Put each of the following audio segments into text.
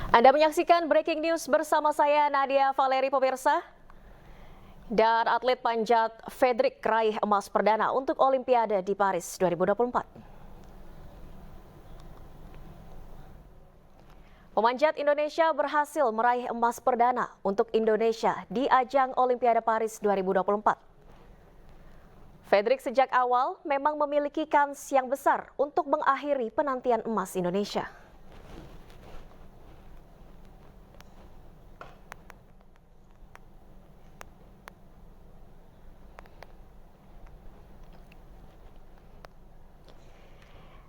Anda menyaksikan Breaking News bersama saya Nadia Valeri pemirsa. Dan atlet panjat Fredrik raih emas perdana untuk Olimpiade di Paris 2024. Pemanjat Indonesia berhasil meraih emas perdana untuk Indonesia di ajang Olimpiade Paris 2024. Fredrik sejak awal memang memiliki kans yang besar untuk mengakhiri penantian emas Indonesia.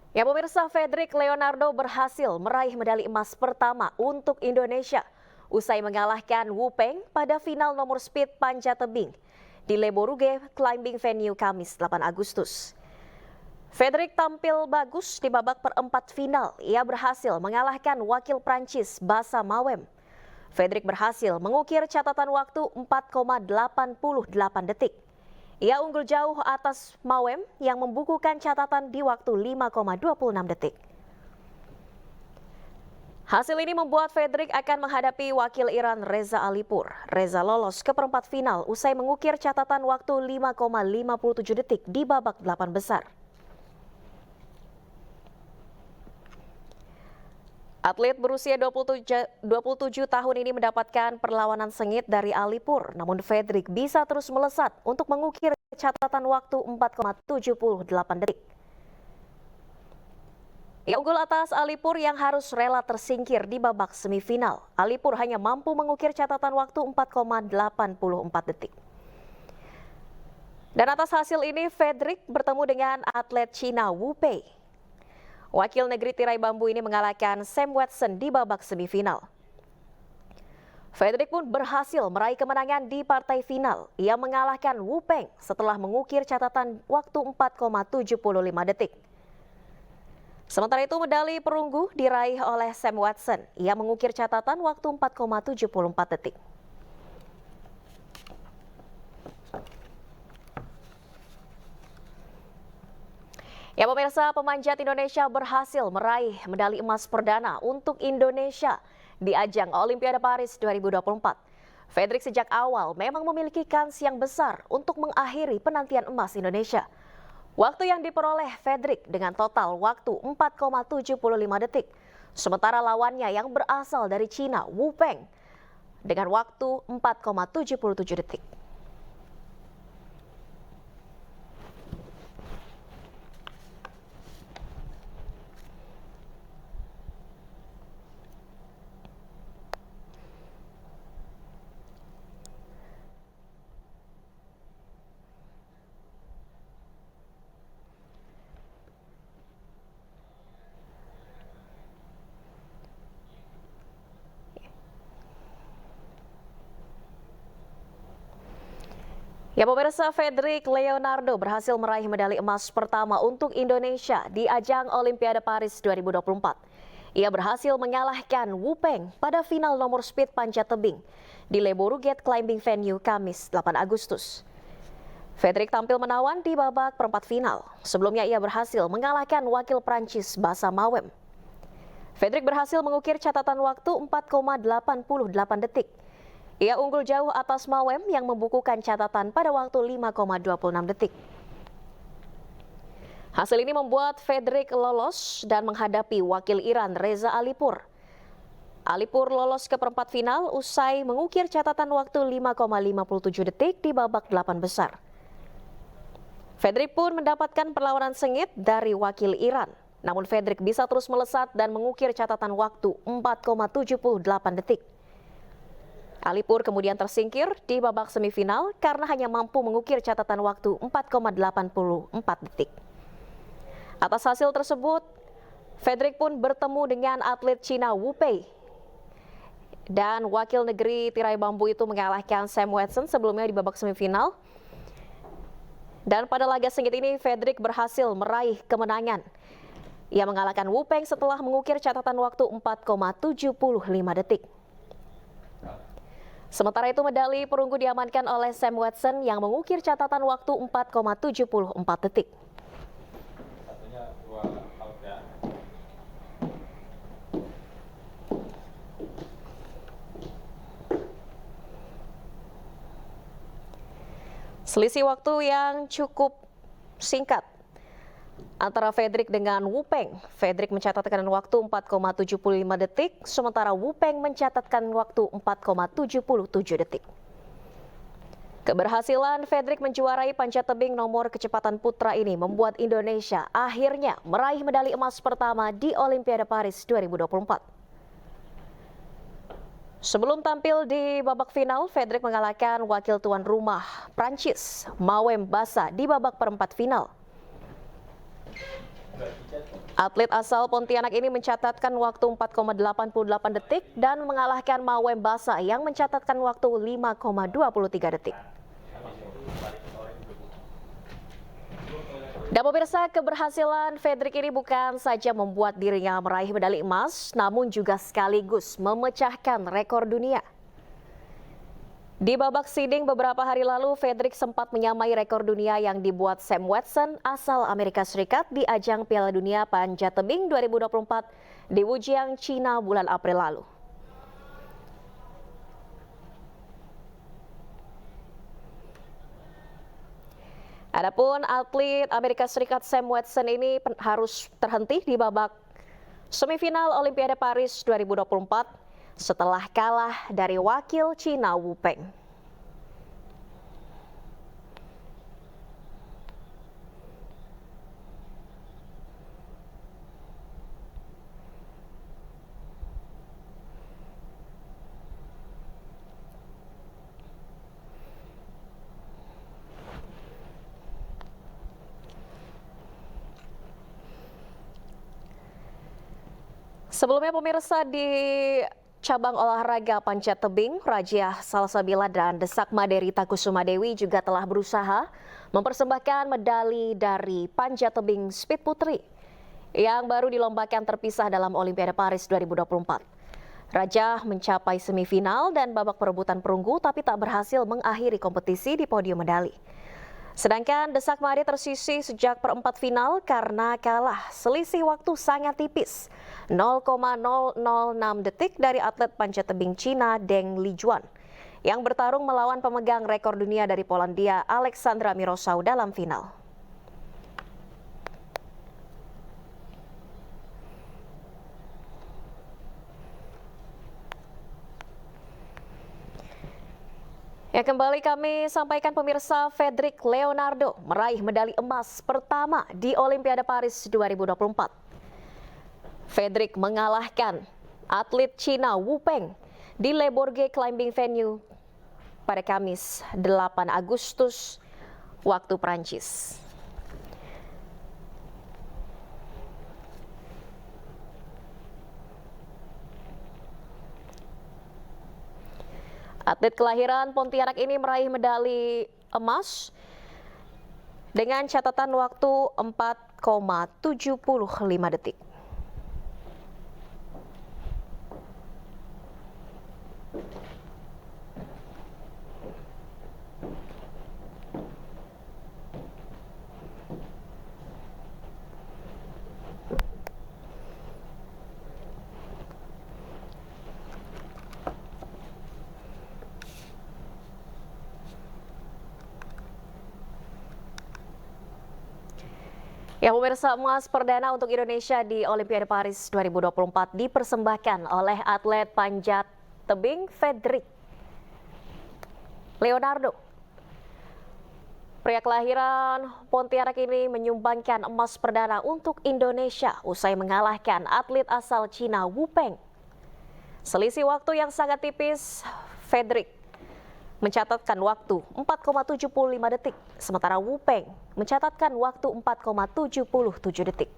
Ya pemirsa, Fredrik Leonardo berhasil meraih medali emas pertama untuk Indonesia usai mengalahkan Wu Peng pada final nomor speed panjat tebing di Le Bourget Climbing Venue Kamis 8 Agustus. Fredrik tampil bagus di babak perempat final. Ia berhasil mengalahkan wakil Prancis Bassa Mawem. Fredrik berhasil mengukir catatan waktu 4,88 detik. Ia unggul jauh atas Mawem yang membukukan catatan di waktu 5,26 detik. Hasil ini membuat Fredrik akan menghadapi wakil Iran Reza Alipur. Reza lolos ke perempat final usai mengukir catatan waktu 5,57 detik di babak 8 besar. Atlet berusia 27 tahun ini mendapatkan perlawanan sengit dari Alipur, namun Fredrik bisa terus melesat untuk mengukir catatan waktu 4,78 detik. Ia unggul atas Alipur yang harus rela tersingkir di babak semifinal. Alipur hanya mampu mengukir catatan waktu 4,84 detik. Dan atas hasil ini, Fredrik bertemu dengan atlet Cina Wu Pei. Wakil negeri tirai bambu ini mengalahkan Sam Watson di babak semifinal. Fredrik pun berhasil meraih kemenangan di partai final. Ia mengalahkan Wu Peng setelah mengukir catatan waktu 4,75 detik. Sementara itu medali perunggu diraih oleh Sam Watson. Ia mengukir catatan waktu 4,74 detik. Ya pemirsa, pemanjat Indonesia berhasil meraih medali emas perdana untuk Indonesia di ajang Olimpiade Paris 2024. Fredrik sejak awal memang memiliki kans yang besar untuk mengakhiri penantian emas Indonesia. Waktu yang diperoleh Fredrik dengan total waktu 4,75 detik. Sementara lawannya yang berasal dari Cina, Wu Peng, dengan waktu 4,77 detik. Ya pemirsa, Fredrik Leonardo berhasil meraih medali emas pertama untuk Indonesia di ajang Olimpiade Paris 2024. Ia berhasil mengalahkan Wu Peng pada final nomor speed panjat tebing di Le Bourget Climbing Venue Kamis 8 Agustus. Fredrik tampil menawan di babak perempat final. Sebelumnya ia berhasil mengalahkan wakil Prancis Bassa Mawem. Fredrik berhasil mengukir catatan waktu 4,88 detik. Ia unggul jauh atas Mawem yang membukukan catatan pada waktu 5,26 detik. Hasil ini membuat Fredrik lolos dan menghadapi wakil Iran Reza Alipur. Alipur lolos ke perempat final usai mengukir catatan waktu 5,57 detik di babak 8 besar. Fredrik pun mendapatkan perlawanan sengit dari wakil Iran. Namun Fredrik bisa terus melesat dan mengukir catatan waktu 4,78 detik. Alipur kemudian tersingkir di babak semifinal karena hanya mampu mengukir catatan waktu 4,84 detik. Atas hasil tersebut, Fredrik pun bertemu dengan atlet Cina Wu Pei. Dan wakil negeri tirai bambu itu mengalahkan Sam Watson sebelumnya di babak semifinal. Dan pada laga sengit ini, Fredrik berhasil meraih kemenangan. Ia mengalahkan Wu Peng setelah mengukir catatan waktu 4,75 detik. Sementara itu medali perunggu diamankan oleh Sam Watson yang mengukir catatan waktu 4,74 detik. Selisih waktu yang cukup singkat antara Fredrik dengan Wu Peng. Fredrik mencatatkan waktu 4,75 detik, sementara Wu Peng mencatatkan waktu 4,77 detik. Keberhasilan Fredrik menjuarai panjat tebing nomor kecepatan putra ini membuat Indonesia akhirnya meraih medali emas pertama di Olimpiade Paris 2024. Sebelum tampil di babak final, Fredrik mengalahkan wakil tuan rumah Prancis, Mawem Basa di babak perempat final. Atlet asal Pontianak ini mencatatkan waktu 4,88 detik dan mengalahkan Mawem Basa yang mencatatkan waktu 5,23 detik. Dan pemirsa, keberhasilan Fredrik ini bukan saja membuat dirinya meraih medali emas, namun juga sekaligus memecahkan rekor dunia. Di babak seeding beberapa hari lalu, Fredrik sempat menyamai rekor dunia yang dibuat Sam Watson asal Amerika Serikat di ajang Piala Dunia Panjat Tebing 2024 di Wujiang, China bulan April lalu. Adapun atlet Amerika Serikat Sam Watson ini harus terhenti di babak semifinal Olimpiade Paris 2024 setelah kalah dari wakil Cina Wu Peng. Sebelumnya pemirsa, di cabang olahraga panjat tebing, Rajia Salsabila dan Desak Maderita Kusuma Dewi juga telah berusaha mempersembahkan medali dari panjat tebing speed putri yang baru dilombakan terpisah dalam Olimpiade Paris 2024. Raja mencapai semifinal dan babak perebutan perunggu tapi tak berhasil mengakhiri kompetisi di podium medali. Sedangkan Desak Made tersisih sejak perempat final karena kalah selisih waktu sangat tipis 0,006 detik dari atlet panjat tebing Cina Deng Lijuan yang bertarung melawan pemegang rekor dunia dari Polandia Alexandra Mirosau dalam final. Ya, kembali kami sampaikan pemirsa, Fredrik Leonardo meraih medali emas pertama di Olimpiade Paris 2024. Fredrik mengalahkan atlet Cina Wu Peng di Le Bourget Climbing Venue pada Kamis 8 Agustus waktu Prancis. Atlet kelahiran Pontianak ini meraih medali emas dengan catatan waktu 4,75 detik. Ya pemirsa, emas perdana untuk Indonesia di Olimpiade Paris 2024 dipersembahkan oleh atlet panjat tebing Fredrik Leonardo. Pria kelahiran Pontianak ini menyumbangkan emas perdana untuk Indonesia usai mengalahkan atlet asal Cina Wu Peng. Selisih waktu yang sangat tipis, Fredrik mencatatkan waktu 4,75 detik, sementara Wu Peng mencatatkan waktu 4,77 detik.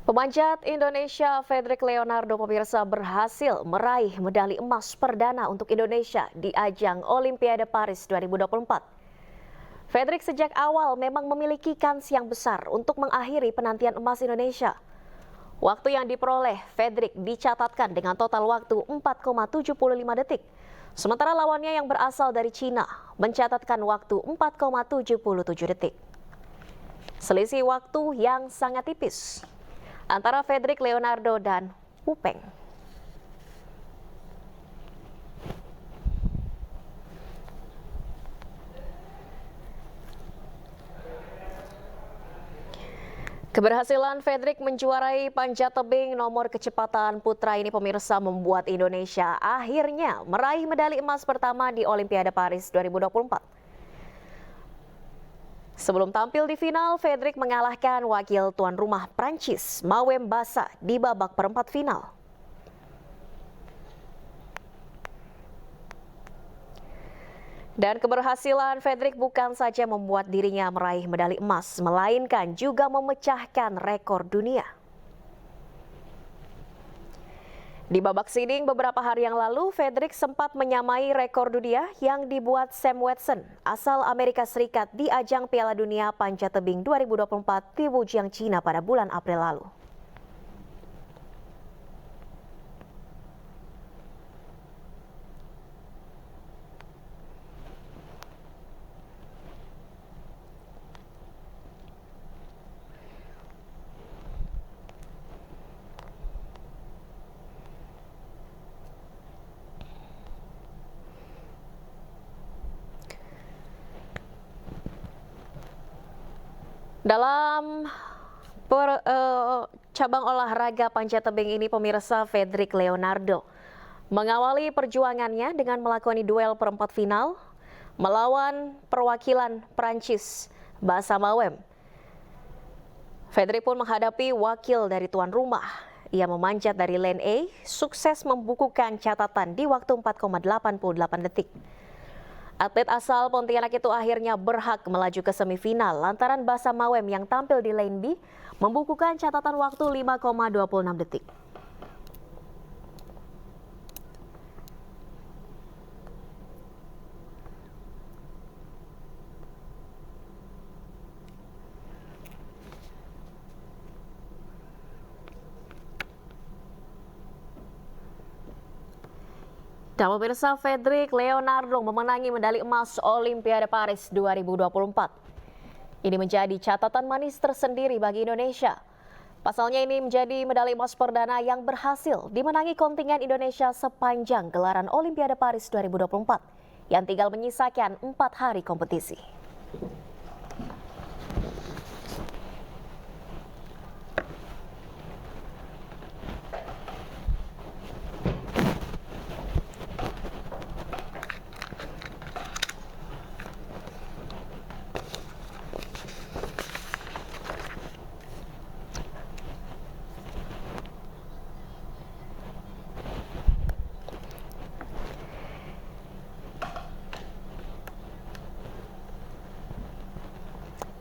Pemanjat Indonesia Fredrik Leonardo pemirsa berhasil meraih medali emas perdana untuk Indonesia di ajang Olimpiade Paris 2024. Fredrik sejak awal memang memiliki kans yang besar untuk mengakhiri penantian emas Indonesia. Waktu yang diperoleh Fredrik dicatatkan dengan total waktu 4,75 detik. Sementara lawannya yang berasal dari Cina mencatatkan waktu 4,77 detik. Selisih waktu yang sangat tipis antara Fredrik Leonardo dan Wu Peng. Keberhasilan Fredrik menjuarai panjat tebing nomor kecepatan putra ini pemirsa membuat Indonesia akhirnya meraih medali emas pertama di Olimpiade Paris 2024. Sebelum tampil di final, Fredrik mengalahkan wakil tuan rumah Prancis, Mawem Bassa, di babak perempat final. Dan keberhasilan Fredrik bukan saja membuat dirinya meraih medali emas, melainkan juga memecahkan rekor dunia. Di babak seeding beberapa hari yang lalu, Fredrik sempat menyamai rekor dunia yang dibuat Sam Watson, asal Amerika Serikat di ajang Piala Dunia Panjat Tebing 2024 di Wujiang, China pada bulan April lalu. Dalam cabang olahraga panjat tebing ini pemirsa, Fredrik Leonardo mengawali perjuangannya dengan melakoni duel perempat final melawan perwakilan Prancis, Bassa Mawem. Fredrik pun menghadapi wakil dari tuan rumah. Ia memanjat dari lane A, sukses membukukan catatan di waktu 4,88 detik. Atlet asal Pontianak itu akhirnya berhak melaju ke semifinal lantaran Bassa Mawem yang tampil di lane B membukukan catatan waktu 5,26 detik. Dan pemirsa, Fredrik Leonardo memenangi medali emas Olimpiade Paris 2024. Ini menjadi catatan manis tersendiri bagi Indonesia. Pasalnya ini menjadi medali emas perdana yang berhasil dimenangi kontingen Indonesia sepanjang gelaran Olimpiade Paris 2024 yang tinggal menyisakan 4 hari kompetisi.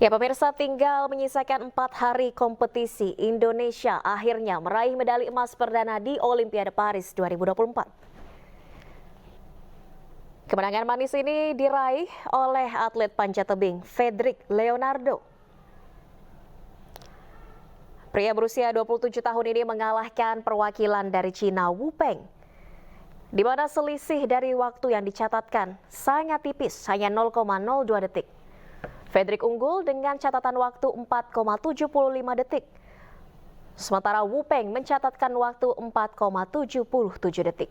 Ya pemirsa, tinggal menyisakan 4 hari kompetisi, Indonesia akhirnya meraih medali emas perdana di Olimpiade Paris 2024. Kemenangan manis ini diraih oleh atlet panjat tebing Fredrik Leonardo. Pria berusia 27 tahun ini mengalahkan perwakilan dari Cina, Wu Peng, di mana selisih dari waktu yang dicatatkan sangat tipis, hanya 0,02 detik. Fredrik unggul dengan catatan waktu 4,75 detik. Sementara Wu Peng mencatatkan waktu 4,77 detik.